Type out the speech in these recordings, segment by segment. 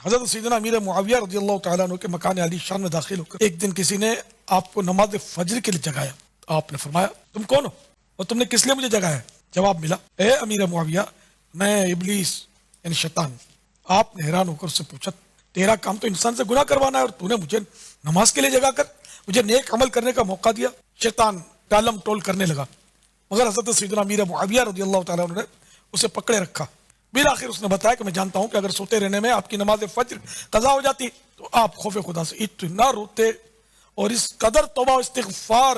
حضرت سیدنا امیر معاویہ رضی اللہ تعالیٰ عنہ کے مکان علی شان میں داخل ہو کر ایک دن کسی نے آپ کو نماز فجر کے لیے جگایا. آپ نے فرمایا تم کون ہو اور تم نے کس لیے مجھے جگایا؟ جواب ملا اے امیر معاویہ میں ابلیس یعنی شیطان. آپ نے حیران ہو کر اس سے پوچھا تیرا کام تو انسان سے گناہ کروانا ہے اور تو نے مجھے نماز کے لیے جگا کر مجھے نیک عمل کرنے کا موقع دیا. شیطان ٹالم ٹول کرنے لگا مگر حضرت سیدنا امیر معاویہ رضی اللہ تعالیٰ عنہ نے اسے پکڑے رکھا. بالآخر اس نے بتایا کہ میں جانتا ہوں کہ اگر سوتے رہنے میں آپ کی نماز فجر قضا ہو جاتی تو آپ خوف خدا سے اتنا روتے اور اس قدر توبہ و استغفار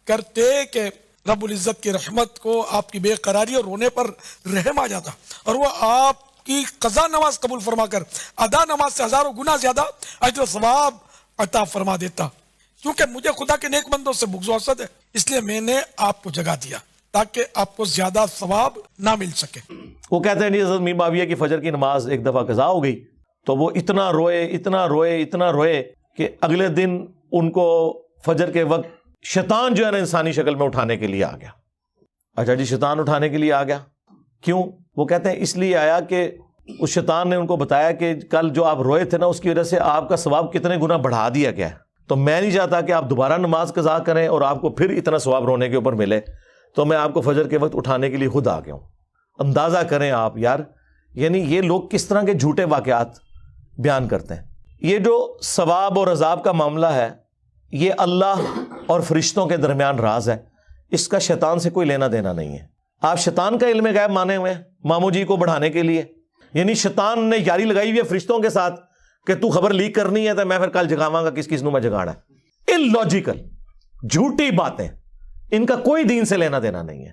کرتے کہ رب العزت کی رحمت کو آپ کی بے قراری اور رونے پر رحم آ جاتا اور وہ آپ کی قضا نماز قبول فرما کر ادا نماز سے ہزاروں گنا زیادہ اجر و ثواب عطا فرما دیتا. کیونکہ مجھے خدا کے نیک بندوں سے بغض و حسد ہے اس لیے میں نے آپ کو جگا دیا تاکہ آپ کو زیادہ ثواب نہ مل سکے. وہ کہتے ہیں نہیں حضرت میر معاویہ کی فجر کی نماز ایک دفعہ قضا ہو گئی تو وہ اتنا روئے کہ اگلے دن ان کو فجر کے وقت شیطان جو ہے نا انسانی شکل میں اٹھانے کے لیے آ گیا. اچھا جی شیطان اٹھانے کے لیے آ گیا کیوں؟ وہ کہتے ہیں اس لیے آیا کہ اس شیطان نے ان کو بتایا کہ کل جو آپ روئے تھے نا اس کی وجہ سے آپ کا ثواب کتنے گنا بڑھا دیا گیا ہے تو میں نہیں چاہتا کہ آپ دوبارہ نماز قضا کریں اور آپ کو پھر اتنا ثواب رونے کے اوپر ملے تو میں آپ کو فجر کے وقت اٹھانے کے لیے خود آ گیا ہوں. اندازہ کریں آپ یار یعنی یہ لوگ کس طرح کے جھوٹے واقعات بیان کرتے ہیں. یہ جو ثواب اور عذاب کا معاملہ ہے یہ اللہ اور فرشتوں کے درمیان راز ہے. اس کا شیطان سے کوئی لینا دینا نہیں ہے. آپ شیطان کا علم غیب مانے ہوئے ہیں مامو جی کو بڑھانے کے لیے. یعنی شیطان نے یاری لگائی ہوئی ہے فرشتوں کے ساتھ کہ تو خبر لیک کرنی ہے تو میں پھر کل جگاواں گا کس نو میں جگانا ہے. اللاجیکل جھوٹی باتیں ان کا کوئی دین سے لینا دینا نہیں ہے.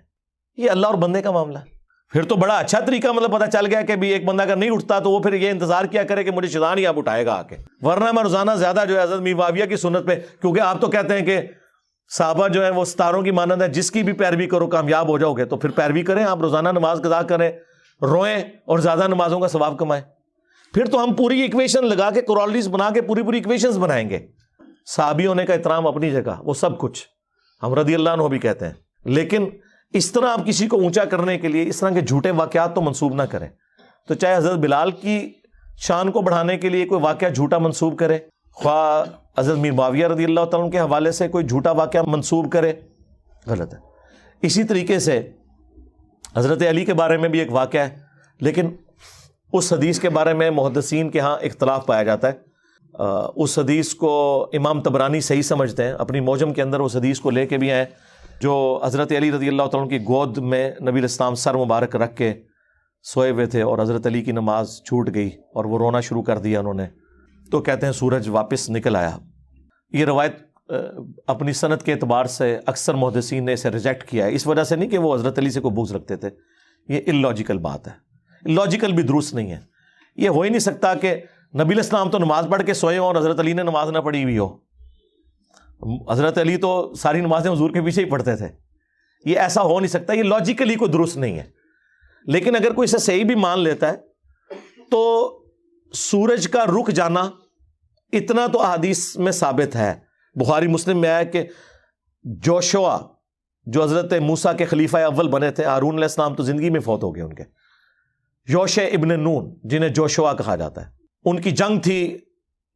یہ اللہ اور بندے کا معاملہ ہے. پھر تو بڑا اچھا طریقہ مطلب پتہ چل گیا کہ بھی ایک بندہ اگر نہیں اٹھتا تو وہ پھر یہ انتظار کیا کرے کہ مجھے شیطان ہی آپ اٹھائے گا آ کے. ورنہ میں روزانہ زیادہ جو ہے حضرت میر معاویہ کی سنت پہ کیونکہ آپ تو کہتے ہیں کہ صحابہ جو ہے وہ ستاروں کی مانند ہے جس کی بھی پیروی کرو کامیاب ہو جاؤ گے تو پھر پیروی کریں آپ روزانہ نماز قضا کریں روئیں اور زیادہ نمازوں کا ثواب کمائیں. پھر تو ہم پوری ایکویشن لگا کے کورالٹیز بنا کے پوری ایکویشنز بنائیں گے. صحابی ہونے کا احترام اپنی جگہ وہ سب کچھ ہم رضی اللہ عنہ بھی کہتے ہیں لیکن اس طرح آپ کسی کو اونچا کرنے کے لیے اس طرح کے جھوٹے واقعات تو منسوب نہ کریں. تو چاہے حضرت بلال کی شان کو بڑھانے کے لیے کوئی واقعہ جھوٹا منسوب کرے خواہ حضرت میر معاویہ رضی اللہ تعالیٰ عنہ کے حوالے سے کوئی جھوٹا واقعہ منسوب کرے غلط ہے. اسی طریقے سے حضرت علی کے بارے میں بھی ایک واقعہ ہے لیکن اس حدیث کے بارے میں محدثین کے ہاں اختلاف پایا جاتا ہے. اس حدیث کو امام طبرانی صحیح سمجھتے ہیں اپنی موجم کے اندر اس حدیث کو لے کے بھی آئے جو حضرت علی رضی اللہ تعالیٰ عنہ کی گود میں نبی علیہ السلام سر مبارک رکھ کے سوئے ہوئے تھے اور حضرت علی کی نماز چھوٹ گئی اور وہ رونا شروع کر دیا انہوں نے تو کہتے ہیں سورج واپس نکل آیا. یہ روایت اپنی سند کے اعتبار سے اکثر محدثین نے اسے ریجیکٹ کیا ہے اس وجہ سے نہیں کہ وہ حضرت علی سے کوئی بغض رکھتے تھے. یہ اللاجیکل بات ہے. لاجیکل بھی درست نہیں ہے. یہ ہو ہی نہیں سکتا کہ نبی علیہ السلام تو نماز پڑھ کے سوئے ہوں اور حضرت علی نے نماز نہ پڑھی ہوئی ہو. حضرت علی تو ساری نمازیں حضور کے پیچھے ہی پڑھتے تھے. یہ ایسا ہو نہیں سکتا. یہ لاجیکلی کوئی درست نہیں ہے. لیکن اگر کوئی اسے صحیح بھی مان لیتا ہے تو سورج کا رک جانا اتنا تو احادیث میں ثابت ہے. بخاری مسلم میں آیا کہ جوشوا جو حضرت موسیٰ کے خلیفہ اول بنے تھے ہارون علیہ السلام تو زندگی میں فوت ہو گئے ان کے. یوشع ابن نون جنہیں جوشوا کہا جاتا ہے ان کی جنگ تھی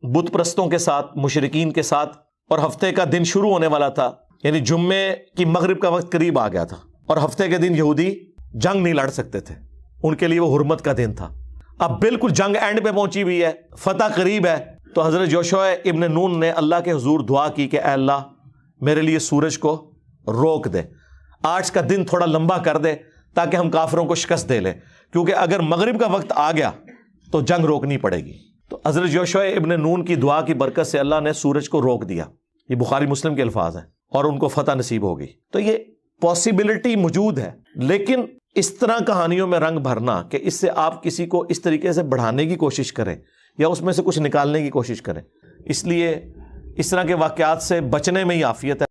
بت پرستوں کے ساتھ مشرکین کے ساتھ اور ہفتے کا دن شروع ہونے والا تھا یعنی جمعے کی مغرب کا وقت قریب آ گیا تھا اور ہفتے کے دن یہودی جنگ نہیں لڑ سکتے تھے. ان کے لیے وہ حرمت کا دن تھا. اب بالکل جنگ اینڈ پہ پہنچی ہوئی ہے فتح قریب ہے تو حضرت یوشع ابن نون نے اللہ کے حضور دعا کی کہ اے اللہ میرے لیے سورج کو روک دے آج کا دن تھوڑا لمبا کر دے تاکہ ہم کافروں کو شکست دے لیں کیونکہ اگر مغرب کا وقت آ گیا تو جنگ روکنی پڑے گی. تو حضرت یوشع ابن نون کی دعا کی برکت سے اللہ نے سورج کو روک دیا. یہ بخاری مسلم کے الفاظ ہیں اور ان کو فتح نصیب ہو گئی. تو یہ پاسبلٹی موجود ہے لیکن اس طرح کہانیوں میں رنگ بھرنا کہ اس سے آپ کسی کو اس طریقے سے بڑھانے کی کوشش کریں یا اس میں سے کچھ نکالنے کی کوشش کریں اس لیے اس طرح کے واقعات سے بچنے میں ہی عافیت ہے.